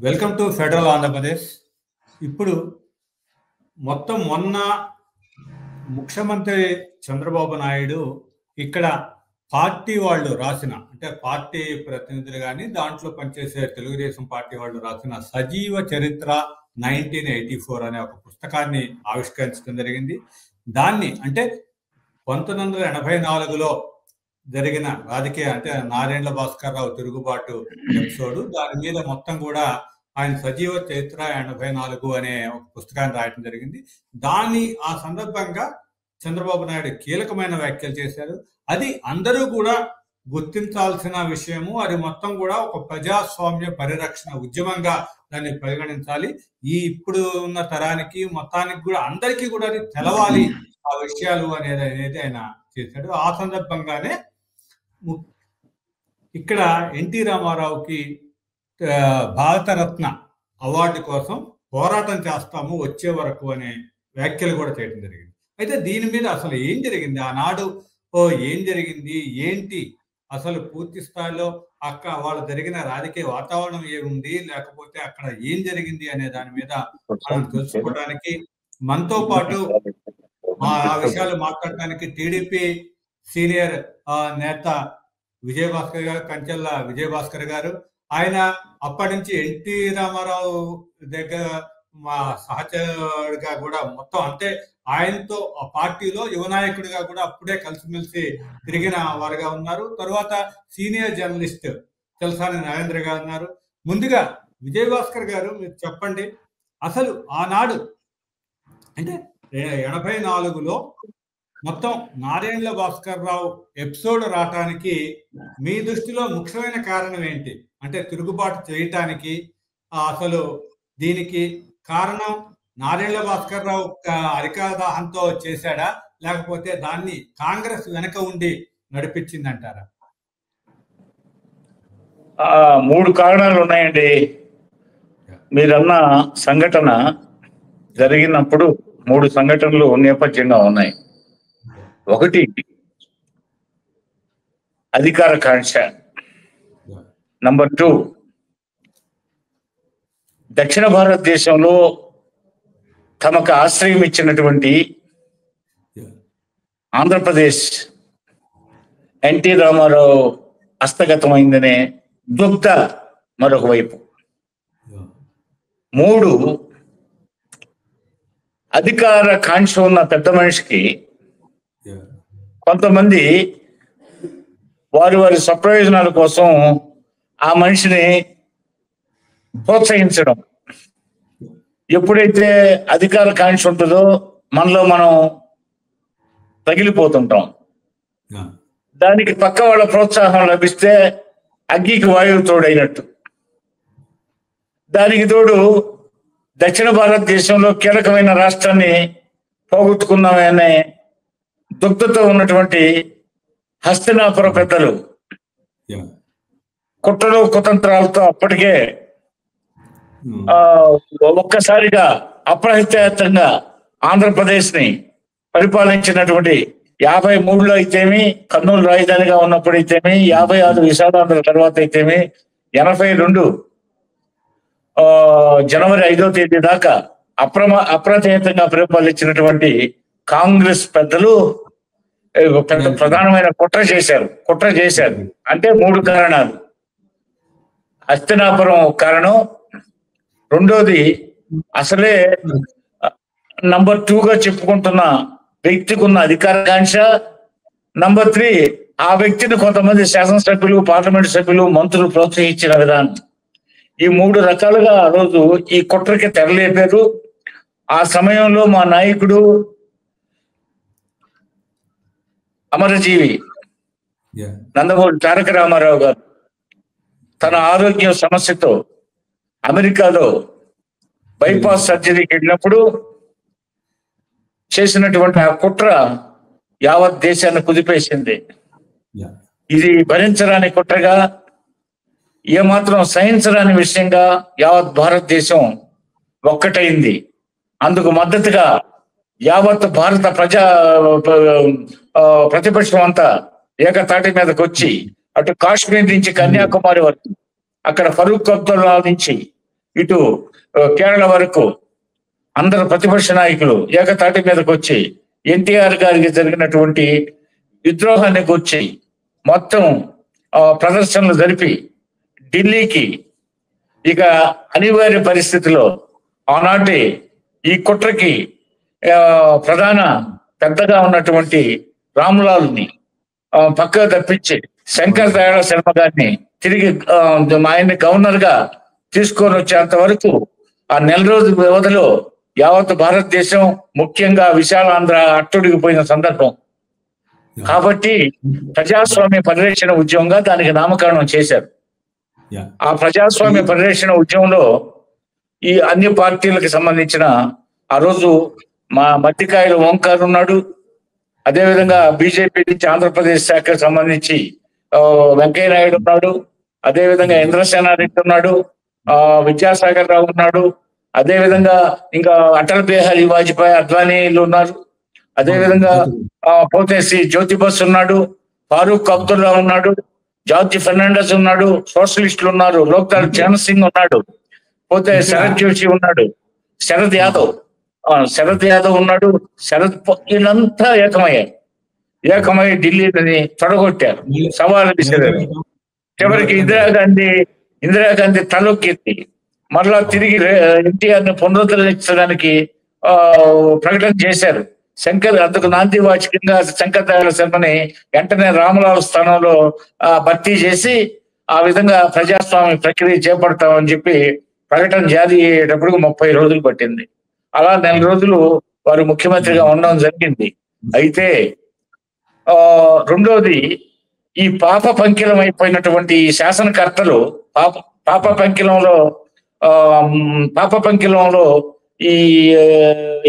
Welcome to federal Andhra Pradesh. ఇప్పుడు మొన్న ముఖ్యమంత్రి చంద్రబాబు నాయుడు ఇక్కడ పార్టీ వాళ్ళు రాసిన, అంటే పార్టీ ప్రతినిధులు కానీ దాంట్లో పనిచేసే తెలుగుదేశం పార్టీ వాళ్ళు రాసిన సజీవ చరిత్ర 1984 అనే ఒక పుస్తకాన్ని ఆవిష్కరించడం జరిగింది. దాన్ని అంటే 1984లో జరిగిన రాజకీయ, అంటే నారాయణ భాస్కర్ రావు తిరుగుబాటు ఎపిసోడ్, దాని మీద మొత్తం కూడా ఆయన సజీవ చరిత్ర 84 అనే ఒక పుస్తకాన్ని రాయడం జరిగింది. ఆ సందర్భంగా చంద్రబాబు నాయుడు కీలకమైన వ్యాఖ్యలు చేశారు. అది అందరూ కూడా గుర్తించాల్సిన విషయము. అది మొత్తం కూడా ఒక ప్రజాస్వామ్య పరిరక్షణ ఉద్యమంగా దాన్ని పరిగణించాలి. ఇప్పుడు ఉన్న తరానికి మొత్తానికి కూడా అందరికీ కూడా అది తెలవాలి ఆ విషయాలు అనేది ఆయన చేశాడు. ఆ సందర్భంగానే ఇక్కడ ఎన్టీ రామారావుకి భారతరత్న అవార్డు కోసం పోరాటం చేస్తాము వచ్చే వరకు అనే వ్యాఖ్యలు కూడా చేయడం జరిగింది. అయితే దీని మీద అసలు ఏం జరిగింది ఆనాడు, ఏం జరిగింది, ఏంటి అసలు పూర్తి స్థాయిలో వాళ్ళు జరిగిన రాజకీయ వాతావరణం ఏముంది, లేకపోతే అక్కడ ఏం జరిగింది అనే దాని మీద మనం తెలుసుకోవడానికి మనతో పాటు ఆ విషయాలు మాట్లాడటానికి టీడీపీ సీనియర్ నేత విజయభాస్కర్ గారు, కంచెల్ల విజయభాస్కర్ గారు. ఆయన అప్పటి నుంచి ఎన్టీ రామారావు దగ్గర మా సహచరుడిగా కూడా మొత్తం, అంటే ఆయనతో ఆ పార్టీలో యువనాయకుడిగా కూడా అప్పుడే కలిసిమెలిసి తిరిగిన వారుగా ఉన్నారు. తర్వాత సీనియర్ జర్నలిస్ట్ తెలసాని నరేంద్ర గారు ఉన్నారు. ముందుగా విజయభాస్కర్ గారు, మీరు చెప్పండి, అసలు ఆనాడు అంటే 84లో మొత్తం నారాయణ భాస్కర్ రావు ఎపిసోడ్ రావటానికి మీ దృష్టిలో ముఖ్యమైన కారణం ఏంటి? అంటే తిరుగుబాటు చేయటానికి అసలు దీనికి కారణం నారాయణ భాస్కర్ రావు అధికారదాహంతో చేశాడా, లేకపోతే దాన్ని కాంగ్రెస్ వెనక ఉండి నడిపించిందంటారా? 3 కారణాలు ఉన్నాయండి. మీరన్న సంఘటన జరిగినప్పుడు 3 సంఘటనలు నేపథ్యంగా ఉన్నాయి. ఒకటి అధికార కాంక్ష, నంబర్ 2 దక్షిణ భారతదేశంలో తమకు ఆశ్రయం ఇచ్చినటువంటి ఆంధ్రప్రదేశ్ ఎన్టీ రామారావు హస్తగతమైందనే దుగ్ధ మరొక వైపు. 3 అధికార కాంక్ష ఉన్న పెద్ద మనిషికి కొంతమంది వారి స్వప్రయోజనాల కోసం ఆ మనిషిని ప్రోత్సహించడం. ఎప్పుడైతే అధికార కాంక్ష ఉంటుందో మనలో మనం తగిలిపోతుంటాం. దానికి పక్క వాళ్ళ ప్రోత్సాహం లభిస్తే అగ్గికి వాయువు తోడైనట్టు. దానికి తోడు దక్షిణ భారతదేశంలో కీలకమైన రాష్ట్రాన్ని పోగొట్టుకున్నామనే దుగ్ధతో ఉన్నటువంటి హస్తినాపుర పెద్దలు కుట్రలు కుతంత్రాలతో అప్పటికే ఒక్కసారిగా అప్రహత్యాతంగా ఆంధ్రప్రదేశ్ ని పరిపాలించినటువంటి 53లో అయితేమి, కర్నూలు రాజధానిగా ఉన్నప్పుడైతేమి, 56 విశాలాంధ్ర తర్వాత అయితేమి, 82 జనవరి 5వ తేదీ దాకా అప్రతిహతంగా పరిపాలించినటువంటి కాంగ్రెస్ పెద్దలు ప్రధానమైన కుట్ర చేశారు. అంటే 3 కారణాలు. హస్తినాపురం కారణం, రెండోది అసలే నంబర్ 2గా చెప్పుకుంటున్న వ్యక్తికి ఉన్న అధికార కాంక్ష, నంబర్ 3 ఆ వ్యక్తిని కొంతమంది శాసనసభ్యులు, పార్లమెంట్ సభ్యులు, మంత్రులు ప్రోత్సహించిన విధానం. ఈ 3 రకాలుగా ఆ రోజు ఈ కుట్రకి తెరలేపారు. ఆ సమయంలో మా నాయకుడు అమరజీవి నందమూరి తారక రామారావు గారు తన ఆరోగ్య సమస్యతో అమెరికాలో బైపాస్ సర్జరీకి వెళ్ళినప్పుడు చేసినటువంటి ఆ కుట్ర యావత్ దేశాన్ని కుదిపేసింది. ఇది భరించరాని కుట్రగా, ఏమాత్రం సహించరాని విషయంగా యావత్ భారతదేశం ఒక్కటైంది. అందుకు మద్దతుగా యావత్ భారత ప్రతిపక్షం అంతా ఏకతాటి మీదకి వచ్చి అటు కాశ్మీర్ నుంచి కన్యాకుమారి వరకు, అక్కడ ఫరూక్ అబ్దుల్లా నుంచి ఇటు కేరళ వరకు అందరు ప్రతిపక్ష నాయకులు ఏకతాటి మీదకి వచ్చి ఎన్టీఆర్ గారికి జరిగినటువంటి విద్రోహాన్ని కూర్చి మొత్తం ప్రదర్శనలు జరిపి ఢిల్లీకి ఇక అనివార్య పరిస్థితిలో ఆనాటి ఈ కుట్రకి ప్రధాన పెద్దగా ఉన్నటువంటి రామ్లాల్ని పక్కకు తప్పించి శంకర్ దయాళ శర్మ గారిని తిరిగి ఆయన్ని గవర్నర్ గా తీసుకొని వచ్చేంత వరకు ఆ నెల రోజుల వ్యవధిలో యావత్ భారతదేశం ముఖ్యంగా విశాలాంధ్ర అట్టుడిగిపోయిన సందర్భం కాబట్టి ప్రజాస్వామ్య పరిరక్షణ ఉద్యమంగా దానికి నామకరణం చేశారు. ఆ ప్రజాస్వామ్య పరిరక్షణ ఉద్యమంలో ఈ అన్ని పార్టీలకు సంబంధించిన ఆ రోజు మా మధ్యకాయలు ఓంకార్ ఉన్నాడు, అదేవిధంగా బీజేపీ నుంచి ఆంధ్రప్రదేశ్ శాఖకు సంబంధించి వెంకయ్య నాయుడు ఉన్నాడు, అదేవిధంగా ఇంద్రసేనారెడ్డి ఉన్నాడు, విద్యాసాగర్ రావు ఉన్నాడు, అదేవిధంగా ఇంకా అటల్ బిహారీ వాజ్పేయి అద్వానీలు ఉన్నారు, అదేవిధంగా పోతేసి జ్యోతి బస్ ఉన్నాడు, ఫారూక్ అబ్దుల్లా ఉన్నాడు, జార్జ్ ఫెర్నాండస్ ఉన్నాడు, సోషలిస్టులు ఉన్నారు, లోక్దాల్ చరణ్ సింగ్ ఉన్నాడు, పోతే శరద్ జోషి ఉన్నాడు, శరద్ యాదవ్ ఉన్నాడు, వీళ్ళంతా ఏకమై ఢిల్లీని తొడగొట్టారు, సవాలు విసిరారు. చివరికి ఇందిరాగాంధీ తలొక్కింది. మరలా తిరిగి ఎన్టీఆర్ ని పునరుద్ధరించడానికి ప్రకటన చేశారు. అందుకు నాంది వాచకంగా శంకర్ దయాళ శర్మని వెంటనే రామలాల్ స్థానంలో భర్తీ చేసి ఆ విధంగా ప్రజాస్వామ్య ప్రక్రియ చేపడతామని చెప్పి ప్రకటన జారీ అయ్యేటప్పుడు 30 రోజులు పట్టింది. అలా నెల రోజులు వారు ముఖ్యమంత్రిగా ఉండడం జరిగింది. అయితే రెండోది ఈ పాప పంకిలం అయిపోయినటువంటి శాసనకర్తలు పాప పంకిలంలో ఈ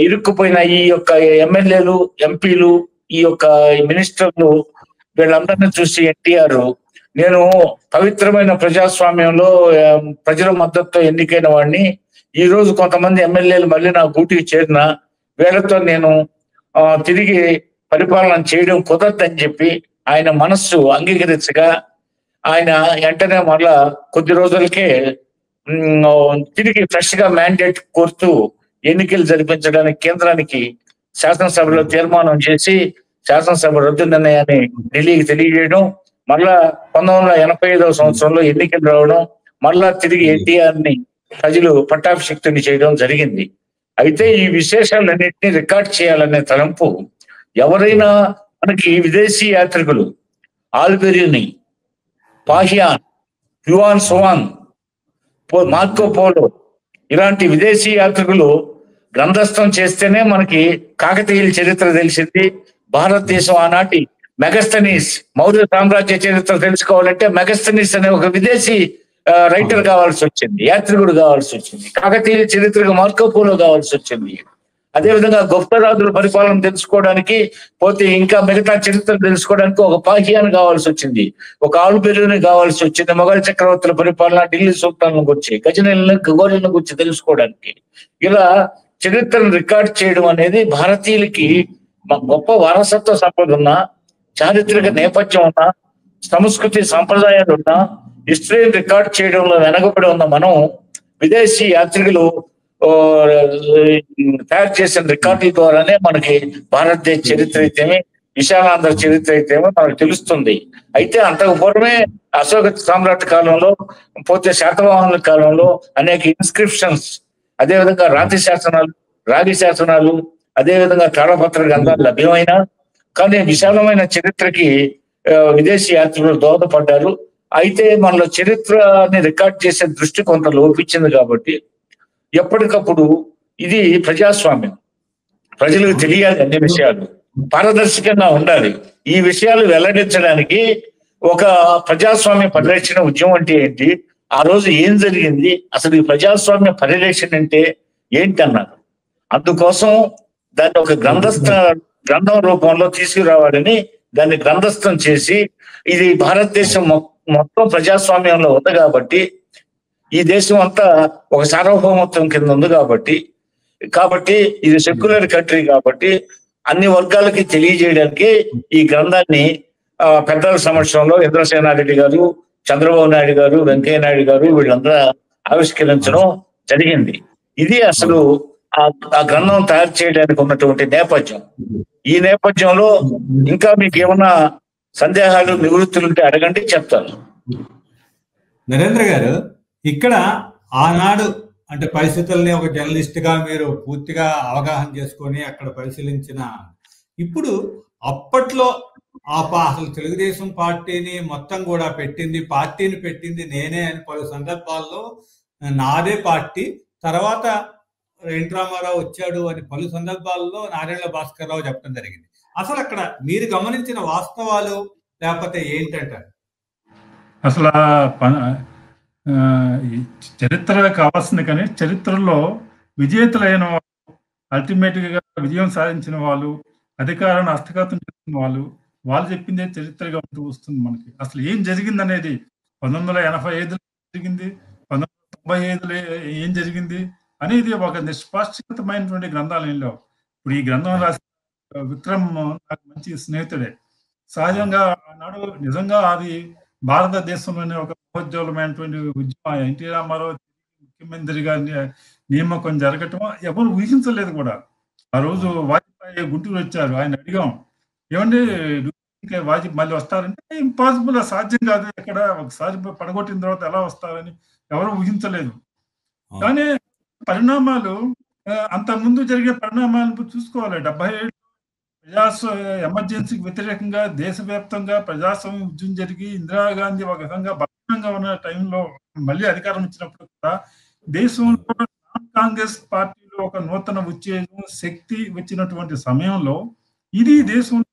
ఇరుక్కుపోయిన ఈ యొక్క ఎమ్మెల్యేలు, ఎంపీలు, ఈ యొక్క మినిస్టర్లు వీళ్ళందరినీ చూసి ఎన్టీఆర్ నేను పవిత్రమైన ప్రజాస్వామ్యంలో ప్రజల మద్దతుతో ఎన్నికైన వాడిని, ఈ రోజు కొంతమంది ఎమ్మెల్యేలు మళ్ళీ నా గూటికి చేరిన వీళ్ళతో నేను తిరిగి పరిపాలన చేయడం కుదరదని చెప్పి ఆయన మనస్సు అంగీకరించగా ఆయన వెంటనే మళ్ళా కొద్ది రోజులకే తిరిగి ఫ్రెష్ గా మ్యాండేట్ కోరుతూ ఎన్నికలు జరిపించడానికి కేంద్రానికి శాసనసభలో తీర్మానం చేసి శాసనసభ రద్దు నిర్ణయాన్ని ఢిల్లీకి తెలియజేయడం, మళ్ళా 1985 సంవత్సరంలో ఎన్నికలు రావడం, మళ్ళా తిరిగి ఎన్టీఆర్ ని ప్రజలు పట్టాభిషిక్తుని చేయడం జరిగింది. అయితే ఈ విశేషాలన్నింటినీ రికార్డ్ చేయాలనే తలంపు ఎవరైనా మనకి విదేశీ యాత్రికులు ఆల్బెర్యూని, పాహియాన్, హ్యూయాన్ సువాంగ్, మార్కో పోలో ఇలాంటి విదేశీ యాత్రికులు గ్రంథస్థం చేస్తేనే మనకి కాకతీయుల చరిత్ర తెలిసింది. భారతదేశం ఆనాటి మెగస్తనీస్ మౌర్య సామ్రాజ్య చరిత్ర తెలుసుకోవాలంటే మెగస్తనీస్ అనే ఒక విదేశీ రైటర్ కావాల్సి వచ్చింది, యాత్రికుడు కావాల్సి వచ్చింది. కాకతీయుల చరిత్రకు మార్కో పోలో కావాల్సి వచ్చింది. అదేవిధంగా గుప్తరాజుల పరిపాలన తెలుసుకోవడానికి పోతే ఇంకా మిగతా చరిత్ర తెలుసుకోవడానికి ఒక పాహియాన్ కావాల్సి వచ్చింది, ఒక ఆల్బెర్యూని కావాల్సి వచ్చింది. మొఘల్ చక్రవర్తుల పరిపాలన, ఢిల్లీ సుల్తాన్ల గురించి, గజనీలను, గోరీల గురించి తెలుసుకోవడానికి. ఇలా చరిత్రను రికార్డ్ చేయడం అనేది భారతీయులకి గొప్ప వారసత్వ సంపద ఉన్నా, చారిత్రక నేపథ్యం ఉన్నా, సంస్కృతి సంప్రదాయాలు ఉన్నా, హిస్టరీని రికార్డ్ చేయడంలో వెనకబడి ఉన్న మనం విదేశీ యాత్రికులు తయారు చేసిన రికార్డుల ద్వారానే మనకి భారతదేశ చరిత్ర అయితేమి, విశాలాంధ్ర చరిత్ర అయితేమో మనకు తెలుస్తుంది. అయితే అంతకు పూర్వమే అశోక సామ్రాట్ కాలంలో, పోతే శాతవాహనుల కాలంలో అనేక ఇన్స్క్రిప్షన్స్, అదేవిధంగా రాగి శాసనాలు, అదేవిధంగా తాళపత్ర గ్రంథాలు లభ్యమైన, కానీ విశాలమైన చరిత్రకి విదేశీ యాత్రికులు దోహదపడ్డారు. అయితే మనలో చరిత్రని రికార్డ్ చేసే దృష్టి కొంత లోపించింది కాబట్టి ఎప్పటికప్పుడు ఇది ప్రజాస్వామ్యం, ప్రజలకు తెలియాలి, అన్ని విషయాలు పారదర్శకంగా ఉండాలి. ఈ విషయాలు వెల్లడించడానికి ఒక ప్రజాస్వామ్య పరిరక్షణ ఉద్యమం అంటే ఏంటి, ఆ రోజు ఏం జరిగింది, అసలు ఈ ప్రజాస్వామ్య పరిరక్షణ అంటే ఏంటి అన్నారు. అందుకోసం దాన్ని ఒక గ్రంథం రూపంలో తీసుకురావాలని దాన్ని గ్రంథస్థం చేసి, ఇది భారతదేశం మొత్తం ప్రజాస్వామ్యంలో ఉంది కాబట్టి, ఈ దేశం అంతా ఒక సార్వభౌమత్వం కింద ఉంది కాబట్టి ఇది సెక్యులర్ కంట్రీ కాబట్టి అన్ని వర్గాలకి తెలియజేయడానికి ఈ గ్రంథాన్ని పెద్దల సమక్షంలో ఇంద్రసేనారెడ్డి గారు, చంద్రబాబు నాయుడు గారు, వెంకయ్య నాయుడు గారు వీళ్ళందరూ ఆవిష్కరించడం, జరిగింది. ఇది అసలు ఆ గ్రంథం తయారు చేయడానికి ఉన్నటువంటి నేపథ్యం. ఈ నేపథ్యంలో ఇంకా మీకు ఏమన్నా సందేహాలు నివృత్తులు ఉంటే అడగండి, చెప్తాను. నరేంద్ర గారు, ఇక్కడ ఆనాడు అంటే పరిస్థితుల్ని ఒక జర్నలిస్ట్ గా మీరు పూర్తిగా అవగాహన చేసుకొని అక్కడ పరిశీలించిన ఇప్పుడు అప్పట్లో అసలు తెలుగుదేశం పార్టీని మొత్తం కూడా పార్టీని పెట్టింది నేనే అని పలు సందర్భాల్లో నాదే పార్టీ, తర్వాత ఎన్టీ రామారావు వచ్చాడు అని పలు సందర్భాల్లో నారాయణ భాస్కర్ రావు చెప్పడం జరిగింది. అసలు అక్కడ మీరు గమనించిన వాస్తవాలు లేకపోతే ఏంటంటారు? అసలు చరిత్ర కావాల్సింది, కానీ చరిత్రలో విజేతలైన వాళ్ళు, అల్టిమేట్ గా విజయం సాధించిన వాళ్ళు, అధికారాన్ని హస్తగతం చేసిన వాళ్ళు చెప్పిందే చరిత్రగా ఉంటూ వస్తుంది మనకి. అసలు ఏం జరిగింది అనేది 1985లో జరిగింది, 1995లో ఏం జరిగింది అనేది ఒక నిష్పాక్షికతమైనటువంటి గ్రంథాలు ఏం లేవు. ఇప్పుడు ఈ గ్రంథం రాసిన విక్రమ్ నాకు మంచి స్నేహితుడే. సహజంగా ఆనాడు నిజంగా అది భారతదేశంలోనే ఒక మహోజ్వలమైనటువంటి ఉద్యమం. ఎన్టీ రామారావు ముఖ్యమంత్రిగా నియామకం జరగటం ఎవరు ఊహించలేదు కూడా. ఆ రోజు వాజ్పేయి గుంటూరు వచ్చారు, ఆయన అడిగాం ఏమండి వాజ్పేయి మళ్ళీ వస్తారంటే ఇంపాసిబుల్, సాధ్యం కాదు, ఎక్కడ ఒకసారి పడగొట్టిన తర్వాత ఎలా వస్తారని ఎవరు ఊహించలేదు. కానీ పరిణామాలు అంత ముందు జరిగే పరిణామాలను చూసుకోవాలి. 77 ఎమర్జెన్సీకి వ్యతిరేకంగా దేశవ్యాప్తంగా ప్రజాస్వామ్య ఉద్యమం జరిగి ఇందిరాగాంధీ ఒక విధంగా బలహీనంగా ఉన్న టైంలో మళ్ళీ అధికారం వచ్చినప్పుడు కూడా దేశంలో కాంగ్రెస్ పార్టీలో ఒక నూతన ఉత్తేజం శక్తి వచ్చినటువంటి సమయంలో ఇది దేశంలో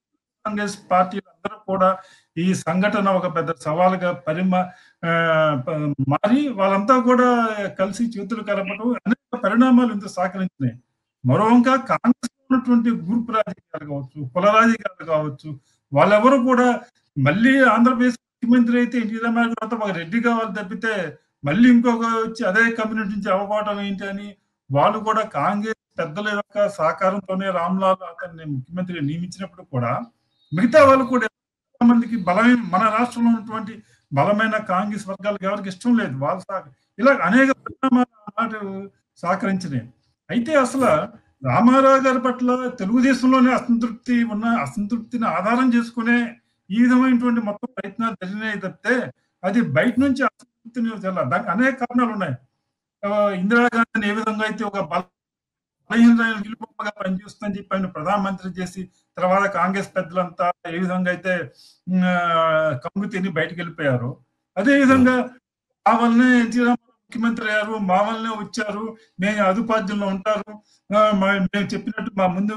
కాంగ్రెస్ పార్టీలు అందరూ కూడా ఈ సంఘటన ఒక పెద్ద సవాలుగా మారి వాళ్ళంతా కూడా కలిసి చేతులు కలపడం అనేక పరిణామాలు ఇంత సహకరించినాయి. మరో ఇంకా కాంగ్రెస్ ఉన్నటువంటి గ్రూప్ రాజకీయాలు కావచ్చు, కుల రాజకీయాలు కావచ్చు, వాళ్ళెవరు కూడా మళ్ళీ ఆంధ్రప్రదేశ్ ముఖ్యమంత్రి అయితే ఎన్టీ రామారావు తర్వాత ఒక రెడ్డి కావాలి తప్పితే మళ్ళీ ఇంకొక వచ్చి అదే కమ్యూనిటీ నుంచి అవ్వకపోవడం ఏంటి అని వాళ్ళు కూడా కాంగ్రెస్ పెద్దల యొక్క సహకారంతోనే రామ్లాల్ అతన్ని ముఖ్యమంత్రిగా నియమించినప్పుడు కూడా మిగతా వాళ్ళు కూడా మందికి బలమైన మన రాష్ట్రంలో ఉన్నటువంటి బలమైన కాంగ్రెస్ వర్గాలకు ఎవరికి ఇష్టం లేదు. వాళ్ళు ఇలా అనేక పరిణామాలు సహకరించినాయి. అయితే అసలు రామారావు గారి పట్ల తెలుగుదేశంలోనే అసంతృప్తిని ఆధారం చేసుకునే ఈ విధమైనటువంటి మొత్తం ప్రయత్నాలు జరిగినాయి తప్పితే అది బయట నుంచి అసంతృప్తిని దానికి అనేక కారణాలు ఉన్నాయి. ఇందిరాగాంధీని ఏ విధంగా అయితే ఒక బలహీనమైన విలువగా పనిచేస్తుందని చెప్పి ఆయన ప్రధానమంత్రి చేసి తర్వాత కాంగ్రెస్ పెద్దలంతా ఏ విధంగా అయితే కంగు తిని బయటకు వెళ్ళిపోయారు, అదే విధంగా ఆ వల్లనే ఎన్టీ రామారావు ముఖ్యమంత్రి అయ్యారు, మా వల్లనే వచ్చారు, మేము అదుపాద్యంలో ఉంటారు, మేము చెప్పినట్టు మా ముందు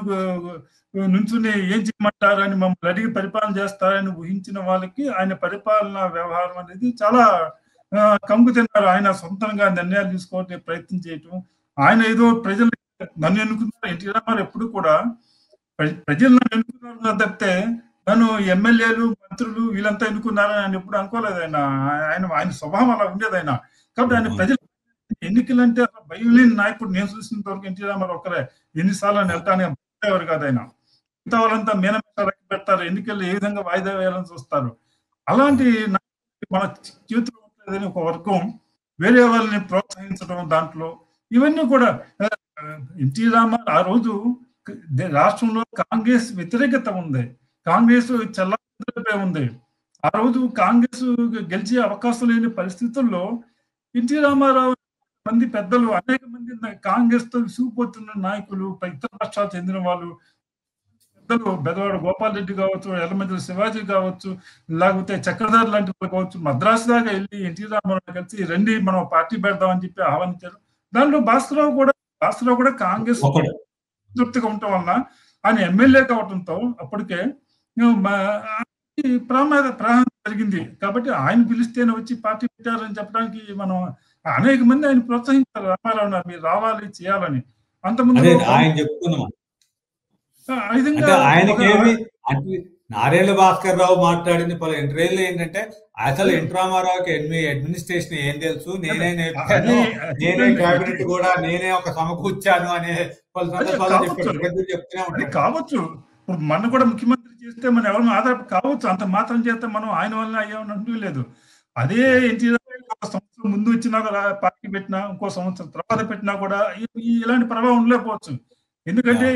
నుంచుని ఏం చేయమంటారు అని మమ్మల్ని అడిగి పరిపాలన చేస్తారని ఊహించిన వాళ్ళకి ఆయన పరిపాలన వ్యవహారం అనేది చాలా కంగు తిన్నారు. ఆయన సొంతంగా నిర్ణయాలు తీసుకోవడానికి ప్రయత్నం చేయటం, ఆయన ఏదో ప్రజలు నన్ను ఎన్నుకున్నారు. ఎన్టీ రామారావు ఎప్పుడు కూడా ప్రజలు నన్ను ఎన్నుకున్నారు తప్పితే నన్ను ఎమ్మెల్యేలు మంత్రులు వీళ్ళంతా ఎన్నుకున్నారని ఆయన ఎప్పుడు అనుకోలేదు. ఆయన స్వభావం అలా ఉండేది. ఆయన కాబట్టి ఆయన ప్రజలు ఎన్నికలంటే భయం లేని నాయకుడు నేను చూసినంత వరకు ఎన్టీ రామారావు ఒక్కరే. ఎన్నిసార్లు వెళ్తానే భయపడేవారు కాదు ఆయన. మిగతా వాళ్ళంతా మేనమేషాలు లెక్క పెడతారు, ఎన్నికలు ఏ విధంగా వాయిదా వేయాలని చూస్తారు. అలాంటి మన చేతిలో ఉంటుందని ఒక వర్గం వేరే వాళ్ళని ప్రోత్సహించడం, దాంట్లో ఇవన్నీ కూడా ఎన్టీ రామారావు ఆ రోజు రాష్ట్రంలో కాంగ్రెస్ వ్యతిరేకత ఉంది, కాంగ్రెస్ చల్లారిపోయి ఉంది. ఆ రోజు కాంగ్రెస్ గెలిచే అవకాశం లేని పరిస్థితుల్లో ఎన్టీ రామారావు మంది పెద్దలు అనేక మంది కాంగ్రెస్ తో విసిగిపోతున్న నాయకులు, ఇతర రాష్ట్రాలకు చెందిన వాళ్ళు పెద్దలు, బెదవాడ గోపాల్ రెడ్డి కావచ్చు, ఎల్లమంచిలి శివాజీ కావచ్చు, లేకపోతే చక్రధారి లాంటి వాళ్ళు కావచ్చు, మద్రాసు దాకా వెళ్ళి ఎన్టీ రామారావు కలిసి రండి మనం పార్టీ పెడదామని చెప్పి ఆహ్వానించారు. దాంట్లో భాస్కరరావు కూడా కాంగ్రెస్ తృప్తిగా ఉండటం వలన ఆయన ఎమ్మెల్యే కావడంతో అప్పటికే ప్రమాదం జరిగింది. కాబట్టి ఆయన పిలిస్తేనే వచ్చి పార్టీ పెట్టారని చెప్పడానికి మనం అనేక మంది ఆయన ప్రోత్సహించారు. రామారావు మీరు రావాలి చేయాలని. అంతకుముందు ఆయన చెప్తున్నాం నారాయణ భాస్కర్ రావు మాట్లాడింది పలు ఇంటర్వ్యూలో ఏంటంటే అసలు ఎన్టీ రామారావుకి అడ్మినిస్ట్రేషన్ ఏం తెలుసు, నేనే నేర్పాను, నేనే కేబినెట్ కూడా నేనే ఒక సమకూర్చాను అనే పలు సందర్భాలు చెప్తూనే ఉంటారు. కావచ్చు, ఇప్పుడు మన కూడా ముఖ్యమంత్రి చేస్తే మనం ఎవరు ఆధార కావచ్చు, అంత మాత్రం చేస్తే మనం ఆయన వల్ల అయ్యామని లేదు. అదే ఎన్టీ రామారావు సంవత్సరం ముందు ఇచ్చినా కూడా పార్టీ పెట్టినా, ఇంకో సంవత్సరం తర్వాత పెట్టినా కూడా ఇలాంటి ప్రభావం ఉండలేకపోవచ్చు. ఎందుకంటే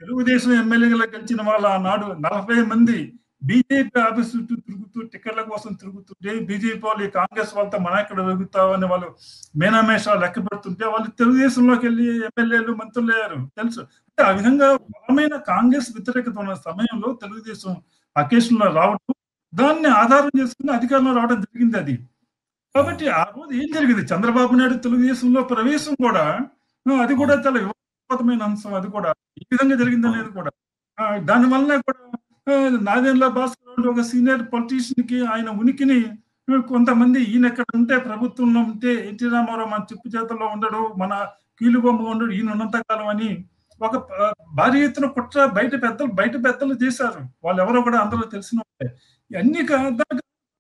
తెలుగుదేశం ఎమ్మెల్యేగా గెలిచిన వాళ్ళు ఆనాడు 40 మంది బీజేపీ ఆఫీస్ చుట్టూ తిరుగుతూ టికెట్ల కోసం తిరుగుతుంటే, బీజేపీ వాళ్ళు కాంగ్రెస్ వాళ్ళతో మన ఎక్కడ వెగుతామని వాళ్ళు మేనామేషాలు లెక్క పెడుతుంటే వాళ్ళు తెలుగుదేశంలోకి వెళ్ళి ఎమ్మెల్యేలు మంత్రులు అయ్యారు తెలుసు. అంటే ఆ విధంగా బలమైన కాంగ్రెస్ వ్యతిరేకత ఉన్న సమయంలో తెలుగుదేశం అకేషన్ లో రావడం, దాన్ని ఆధారం చేసుకుని అధికారంలో రావడం జరిగింది అది. కాబట్టి ఆ రోజు ఏం జరిగింది, చంద్రబాబు నాయుడు తెలుగుదేశంలో ప్రవేశం కూడా అది కూడా చాలా వివాదాస్పదమైన అంశం. అది కూడా ఈ విధంగా జరిగింది అనేది కూడా దానివల్ల కూడా నాదెండ్ల భాస్కర్ ఒక సీనియర్ పొలిటీషియన్ కి ఆయన ఉనికిని కొంతమంది ఈయన ఎక్కడ ఉంటే ప్రభుత్వంలో ఉంటే ఎన్టీ రామారావు మన చెప్పు చేతల్లో ఉండడు, మన కీలుబొమ్మ ఉండడు, ఈయన ఉన్నంత కాలం అని ఒక భారీ ఎత్తున కుట్ర బయట పెద్దలు చేశారు. వాళ్ళు ఎవరో కూడా అందరూ తెలిసిన వాళ్ళే. అన్ని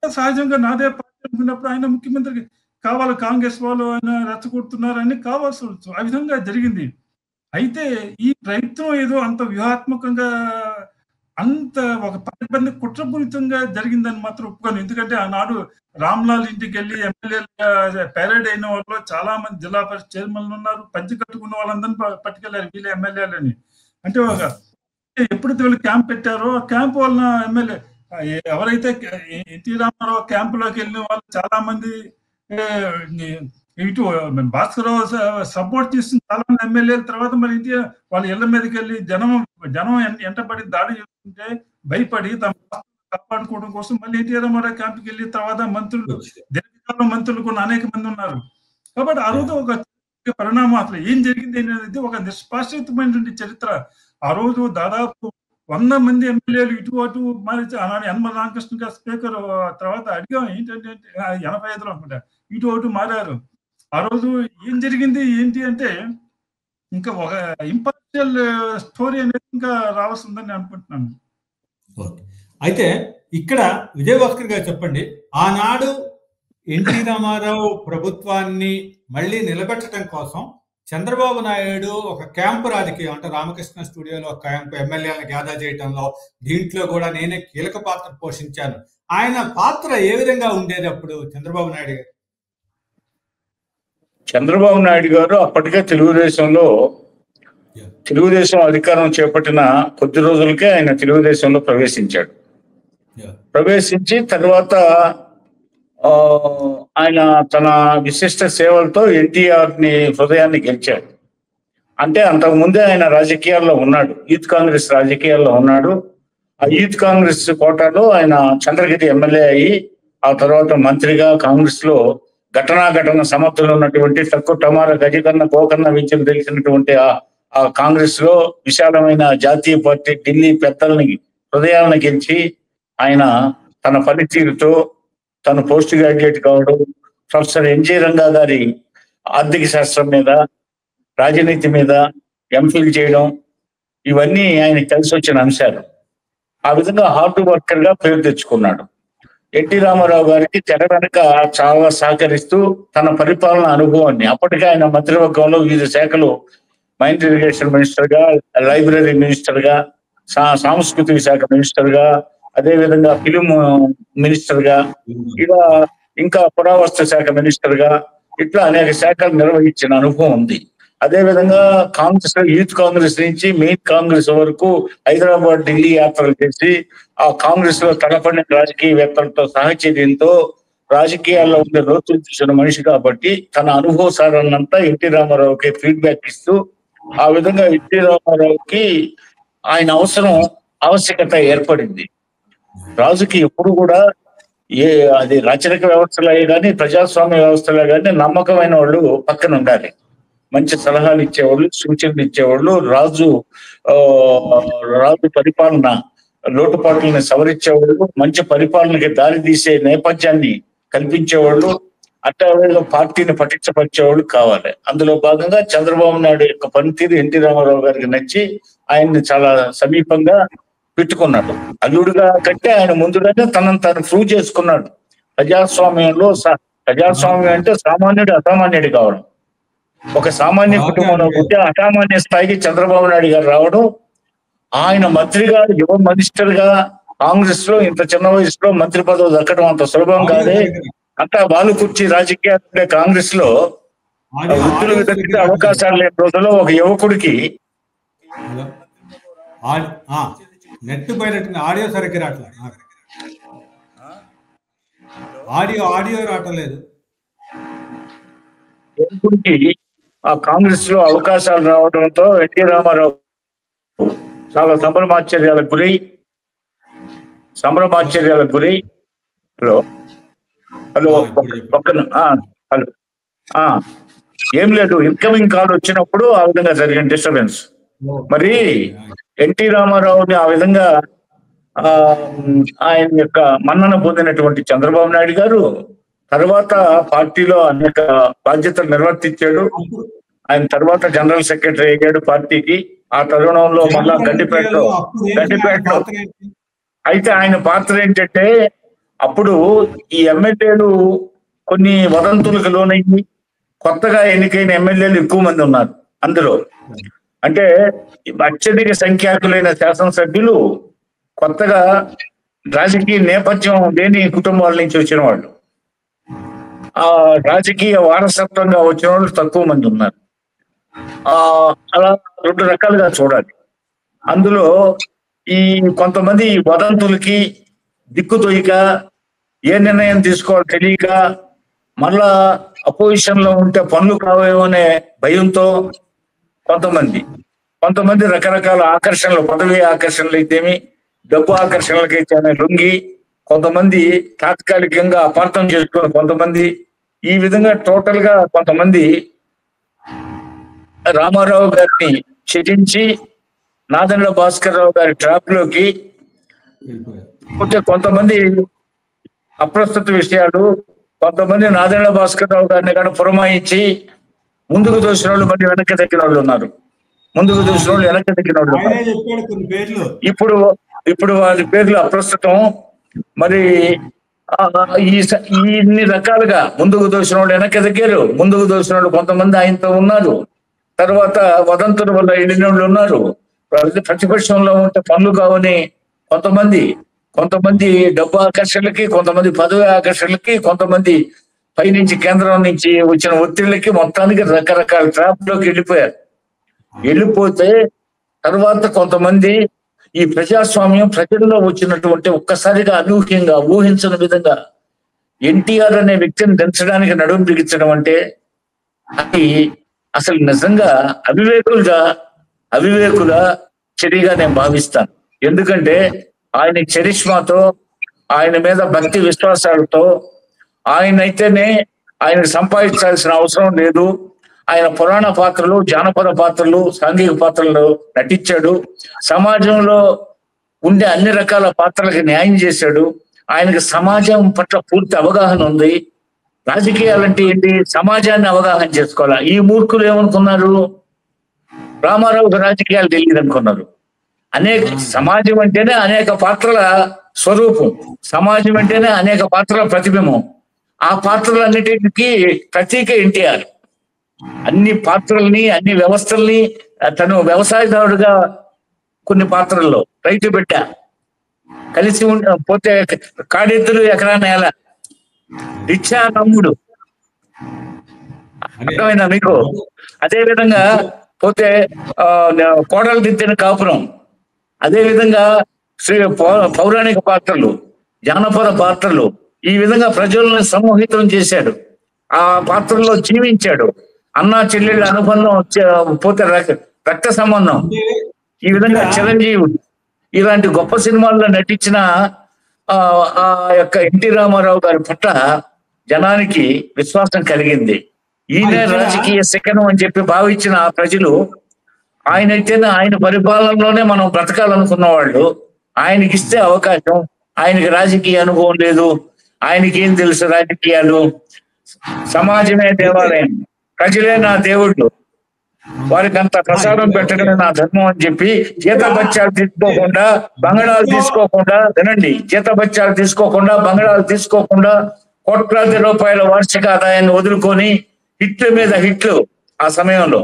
సహజంగా నాదే పార్టీ అనుకున్నప్పుడు ఆయన ముఖ్యమంత్రికి కావాలి, కాంగ్రెస్ వాళ్ళు ఆయన రెచ్చగొడుతున్నారని కావాల్సి వచ్చు. ఆ విధంగా జరిగింది. అయితే ఈ ప్రయత్నం ఏదో అంత వ్యూహాత్మకంగా అంత ఒక పని కుట్రపూరితంగా జరిగిందని మాత్రం ఒప్పుకోను. ఎందుకంటే ఆనాడు రామ్లాల్ ఇంటికి వెళ్ళి ఎమ్మెల్యేలుగా పెరేడ్ అయిన వాళ్ళు చాలా మంది జిల్లా పరిషత్ చైర్మన్లు ఉన్నారు, పంచి కట్టుకున్న వాళ్ళందరినీ పట్టుకెళ్ళారు వీళ్ళ ఎమ్మెల్యేలని. అంటే ఒక ఎప్పుడైతే వీళ్ళు క్యాంప్ పెట్టారో ఆ క్యాంప్ వలన ఎమ్మెల్యే ఎవరైతే ఎన్టీ రామారావు క్యాంపులోకి వెళ్ళిన వాళ్ళు చాలా మంది ఇటు భాస్కరరావు సపోర్ట్ చేసిన చాలా మంది ఎమ్మెల్యేల తర్వాత మరి ఇంటి వాళ్ళ ఇళ్ల మీదకి వెళ్ళి జనం ఎంటబడి దాడి చేస్తుంటే భయపడి తమ కాపాడుకోవడం కోసం మళ్ళీ ఎన్టీ రామారావు క్యాంప్కి వెళ్ళి తర్వాత మంత్రులు దీర్ఘకాలం మంత్రులు కొన్ని అనేక మంది ఉన్నారు. కాబట్టి ఆ రోజు ఒక పరిణామం అసలు ఏం జరిగింది అనేది ఒక నిష్పాక్షితమైనటువంటి చరిత్ర. ఆ రోజు దాదాపు 100 మంది ఎమ్మెల్యేలు ఇటు అటు మరి ఆనాడు యనమల రామకృష్ణ గారు స్పీకర్ తర్వాత అడిగాం ఏంటంటే 85లో అనుకుంటా ఇటు అటు మారారు. ఆ రోజు ఏం జరిగింది ఏంటి అంటే ఇంకా ఒక ఇంపార్షియల్ స్టోరీ అనేది ఇంకా రావాల్సిందని నేను అనుకుంటున్నాను. అయితే ఇక్కడ విజయభాస్కర్ గారు చెప్పండి, ఆనాడు ఎన్టీ రామారావు ప్రభుత్వాన్ని మళ్ళీ నిలబెట్టడం కోసం చంద్రబాబు నాయుడు ఒక క్యాంపు రాజకీయం అంటే రామకృష్ణ స్టూడియోలో క్యాంపు ఎమ్మెల్యేలను గ్యాదర్ చేయడంలో దీంట్లో కూడా నేనే కీలక పాత్ర పోషించాను. ఆయన పాత్ర ఏ విధంగా ఉండేది అప్పుడు చంద్రబాబు నాయుడు గారు? చంద్రబాబు నాయుడు గారు అప్పటికే తెలుగుదేశం అధికారం చేపట్టిన కొద్ది రోజులకే ఆయన తెలుగుదేశంలో ప్రవేశించాడు. ప్రవేశించి తర్వాత ఆయన తన విశిష్ట సేవలతో ఎన్టీఆర్ ని హృదయాన్ని గెలిచాడు. అంటే అంతకు ముందే ఆయన రాజకీయాల్లో ఉన్నాడు, యూత్ కాంగ్రెస్ రాజకీయాల్లో ఉన్నాడు. ఆ యూత్ కాంగ్రెస్ కోటాలో ఆయన చంద్రగిరి ఎమ్మెల్యే అయ్యి ఆ తర్వాత మంత్రిగా కాంగ్రెస్ లో ఘటన సమర్థులు ఉన్నటువంటి తక్కువ టమార గజకన్న గోకర్ణ విద్యను తెలిసినటువంటి ఆ కాంగ్రెస్ లో విశాలమైన జాతీయ పార్టీ ఢిల్లీ పెద్దల్ని హృదయాలను గెలిచి ఆయన తన పనితీరుతో తను పోస్ట్ గ్రాడ్యుయేట్ కావడం, ప్రొఫెసర్ ఎన్జి రంగా గారి ఆర్థిక శాస్త్రం మీద రాజనీతి మీద ఎంఫిల్ చేయడం, ఇవన్నీ ఆయన కలిసి వచ్చిన అంశాలు. ఆ విధంగా హార్డ్ వర్కర్ గా పేరు తెచ్చుకున్నాడు. ఎన్టీ రామారావు గారికి తెర వెనక చాలా సహకరిస్తూ తన పరిపాలన అనుభవాన్ని అప్పటికే ఆయన మంత్రివర్గంలో వివిధ శాఖలు మైండ్ ఇరిగేషన్ మినిస్టర్ గా, లైబ్రరీ మినిస్టర్ గా, సాంస్కృతిక శాఖ మినిస్టర్ గా, అదే విధంగా ఫిలిం మినిస్టర్ గా, ఇలా ఇంకా పురావస్తు శాఖ మినిస్టర్ గా, ఇట్లా అనేక శాఖలు నిర్వహించిన అనుభవం ఉంది. అదే విధంగా కాంగ్రెస్ యూత్ కాంగ్రెస్ నుంచి మెయిన్ కాంగ్రెస్ వరకు హైదరాబాద్ ఢిల్లీ యాత్రలు చేసి ఆ కాంగ్రెస్ లో తలపడిన రాజకీయవేత్తలతో సహచర్యంతో రాజకీయాల్లో ఉండే లోతులు చూసిన మనిషి కాబట్టి తన అనుభవ సారాన్నంతా ఎన్టీ రామారావుకి ఫీడ్బ్యాక్ ఇస్తూ ఆ విధంగా ఎన్టీ రామారావుకి ఆయన ఆవశ్యకత ఏర్పడింది. రాజుకి ఎప్పుడు కూడా అది రాచరిక వ్యవస్థలే కానీ ప్రజాస్వామ్య వ్యవస్థలే కానీ నమ్మకమైన వాళ్ళు పక్కన ఉండాలి, మంచి సలహాలు ఇచ్చేవాళ్ళు, సూచనలు ఇచ్చేవాళ్ళు, రాజు పరిపాలన లోటుపాట్లని సవరించేవాళ్ళు, మంచి పరిపాలనకి దారి తీసే నేపథ్యాన్ని కల్పించేవాళ్ళు, అట్లా పార్టీని పటిష్టపరిచేవాళ్ళు కావాలి. అందులో భాగంగా చంద్రబాబు నాయుడు యొక్క పనితీరు ఎన్టీ రామారావు గారికి నచ్చి ఆయన్ని చాలా సమీపంగా పెట్టుకున్నాడు. అల్లుడుగా కంటే ఆయన ముందుగానే తనను తాను ప్రూవ్ చేసుకున్నాడు. ప్రజాస్వామ్యం అంటే సామాన్యుడు అసామాన్యుడు కావడం, ఒక సామాన్య కుటుంబంలో పుట్టి అసామాన్య స్థాయికి చంద్రబాబు నాయుడు గారు రావడం, ఆయన మంత్రిగా యువ మినిస్టర్ గా కాంగ్రెస్ లో ఇంత చిన్న వయసులో మంత్రి పదవి దక్కడం అంత సులభం కాదే. అంతా వాళ్ళు కుర్చీ రాజకీయాలు ఉండే కాంగ్రెస్ లో వృద్ధులకు తగ్గితే అవకాశాలు లేని రోజుల్లో ఒక యువకుడికి నెట్ బయట ఆడియో సరిగ్గా రావట్లేదు, ఆడియో రావట్లేదు. యువకుడికి ఆ కాంగ్రెస్ లో అవకాశాలు రావడంతో ఎన్టీ రామారావు చాలా సంభ్రమాశ్చర్యాలకు గురి. హలో హలో ఏం లేదు, ఇన్కమింగ్ కాల్ వచ్చినప్పుడు ఆ విధంగా జరిగిన డిస్టర్బెన్స్. మరి ఎన్టీ రామారావుని ఆ విధంగా ఆయన యొక్క మన్నన పొందినటువంటి చంద్రబాబు నాయుడు గారు తర్వాత పార్టీలో అనేక బాధ్యతలు నిర్వర్తించాడు. ఆయన తర్వాత జనరల్ సెక్రటరీ అయ్యాడు పార్టీకి. ఆ తరుణంలో మళ్ళా గడ్డిపేటలో అయితే ఆయన పాత్ర ఏంటంటే అప్పుడు ఈ ఎమ్మెల్యేలు కొన్ని వదంతులకు లోనయ్యి కొత్తగా ఎన్నికైన ఎమ్మెల్యేలు ఎక్కువ మంది ఉన్నారు. అందులో అంటే అత్యధిక సంఖ్యాకులైన శాసనసభ్యులు కొత్తగా రాజకీయ నేపథ్యం లేని కుటుంబాల నుంచి వచ్చిన వాళ్ళు, ఆ రాజకీయ వారసత్వంగా వచ్చిన వాళ్ళు తక్కువ మంది ఉన్నారు. అలా రెండు రకాలుగా చూడాలి. అందులో ఈ కొంతమంది వదంతులకి దిక్కుతోయక ఏ నిర్ణయం తీసుకోవాలో తెలియక మళ్ళా అపోజిషన్ లో ఉంటే పనులు కావేమో అనే భయంతో కొంతమంది రకరకాల ఆకర్షణలు, పదవి ఆకర్షణలు అయితేమి, డబ్బు ఆకర్షణలకైతే లొంగి, కొంతమంది తాత్కాలికంగా అపార్థం చేసుకుని, కొంతమంది ఈ విధంగా టోటల్ గా కొంతమంది రామారావు గారిని చెటించి నాదెండ్ల భాస్కర్ రావు గారి ట్రాప్ లోకి కొంతమంది అప్రస్తుత విషయాలు, కొంతమంది నాదెండ్ల భాస్కర్ రావు గారిని కానీ పురమాయించి ముందుకు దోసిన వాళ్ళు మళ్ళీ వెనక్కి తగ్గిన వాళ్ళు ఉన్నారు. ఇప్పుడు వారి పేర్లు అప్రస్తుతం. మరి ఇన్ని రకాలుగా ముందుకు దోసిన వాళ్ళు వెనక్కి తగ్గారు, ముందుకు దోసిన వాళ్ళు కొంతమంది ఆయనతో ఉన్నారు, తర్వాత వదంతుల వల్ల వెళ్ళిన వాళ్ళు ఉన్నారు, ప్రతిపక్షంలో ఉంటే పనులు కావని కొంతమంది డబ్బు ఆకర్షణలకి, కొంతమంది పదవి ఆకర్షణలకి, కొంతమంది పైనుంచి కేంద్రం నుంచి వచ్చిన ఒత్తిళ్ళకి మొత్తానికి రకరకాల ట్రాప్ లోకి వెళ్ళిపోతే తర్వాత కొంతమంది ఈ ప్రజాస్వామ్యం ప్రజల్లో వచ్చినటువంటి ఒక్కసారిగా అనూహ్యంగా ఊహించని విధంగా ఎన్టీఆర్ అనే వ్యక్తిని దించడానికి నడుము బిగించడం అంటే అది అసలు నిజంగా అవివేకుల చర్యగా నేను భావిస్తాను. ఎందుకంటే ఆయన చరిష్మాతో, ఆయన మీద భక్తి విశ్వాసాలతో ఆయనకు సంపాదించాల్సిన అవసరం లేదు. ఆయన పురాణ పాత్రలు, జానపద పాత్రలు, సాంఘిక పాత్రలు నటించాడు. సమాజంలో ఉండే అన్ని రకాల పాత్రలకు న్యాయం చేశాడు. ఆయనకు సమాజం పట్ల పూర్తి అవగాహన ఉంది. రాజకీయాలంటే ఏంటి, సమాజాన్ని అవగాహన చేసుకోవాలి. ఈ మూర్ఖులు ఏమనుకున్నారు, రామారావుకి రాజకీయాలు తెలియదు అనుకున్నారు. సమాజం అంటేనే అనేక పాత్రల స్వరూపం, సమాజం అంటేనే అనేక పాత్రల ప్రతిబింబం. ఆ పాత్రలన్నిటికీ ప్రతీక ఎన్టీఆర్. అన్ని పాత్రల్ని, అన్ని వ్యవస్థల్ని తను వ్యవసాయదారుడుగా కొన్ని పాత్రల్లో రైతు బిడ్డ కలిసి పోతే కాడెత్తులు ఎకరా నేల, రిక్షా నమ్ముడు, అర్థమైనా మీకు? అదే విధంగా పోతే కోడలు దిద్దిన కాపురం, అదే విధంగా పౌరాణిక పాత్రలు, జానపద పాత్రలు, ఈ విధంగా ప్రజలను సమ్మోహితం చేశాడు. ఆ పాత్రలో జీవించాడు. అన్నా చెల్లెళ్ళ అనుబంధం, పోతే రక్త సంబంధం, ఈ విధంగా చిరంజీవుడు ఇలాంటి గొప్ప సినిమాల్లో నటించిన ఆ యొక్క ఎన్టీ రామారావు గారి పట్ల జనానికి విశ్వాసం కలిగింది. ఈయన రాజకీయ శకనం అని చెప్పి భావించిన ఆ ప్రజలు ఆయన పరిపాలనలోనే మనం బ్రతకాలనుకున్న వాళ్ళు ఆయనకి ఇస్తే అవకాశం, ఆయనకి రాజకీయ అనుభవం లేదు, ఆయనకి ఏం తెలుసు రాజకీయాలు, సమాజమే దేవాలయం, ప్రజలే నా దేవుళ్ళు, వారికి అంత ప్రసాదం పెట్టడమే నా ధర్మం అని చెప్పి జీతభత్యాలు తీసుకోకుండా, బంగాళాలు తీసుకోకుండా, వినండి, జీతభత్యాలు తీసుకోకుండా, బంగాళాలు తీసుకోకుండా కోట్లాది రూపాయల వార్షిక ఆదాయాన్ని వదులుకొని హిట్ల మీద హిట్లు, ఆ సమయంలో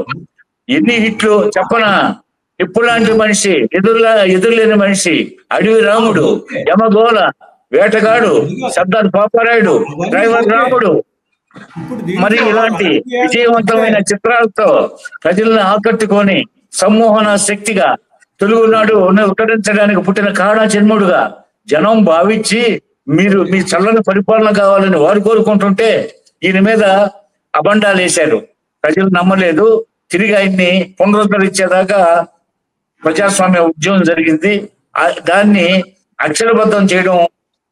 ఎన్ని హిట్లు చెప్పనా? ఇప్పులాంటి మనిషి, ఎదురులేని మనిషి, అడవి రాముడు, యమగోళ, వేటగాడు, సర్దార్ పాపారాయుడు, డ్రైవర్ రాముడు, మరి ఇలాంటి విజయవంతమైన చిత్రాలతో ప్రజలను ఆకట్టుకొని సమ్మోహన శక్తిగా తెలుగునాడు ఉత్తరించడానికి పుట్టిన కాడా జన్ముడుగా జనం భావించి మీరు మీ చల్లని పరిపాలన కావాలని వారు కోరుకుంటుంటే ఈయన మీద అబండాలు వేశారు. ప్రజలు నమ్మలేదు. తిరిగి ఆయన్ని పునరుద్ధరించేదాకా ప్రజాస్వామ్య ఉద్యమం జరిగింది. దాన్ని అక్షరబద్ధం చేయడం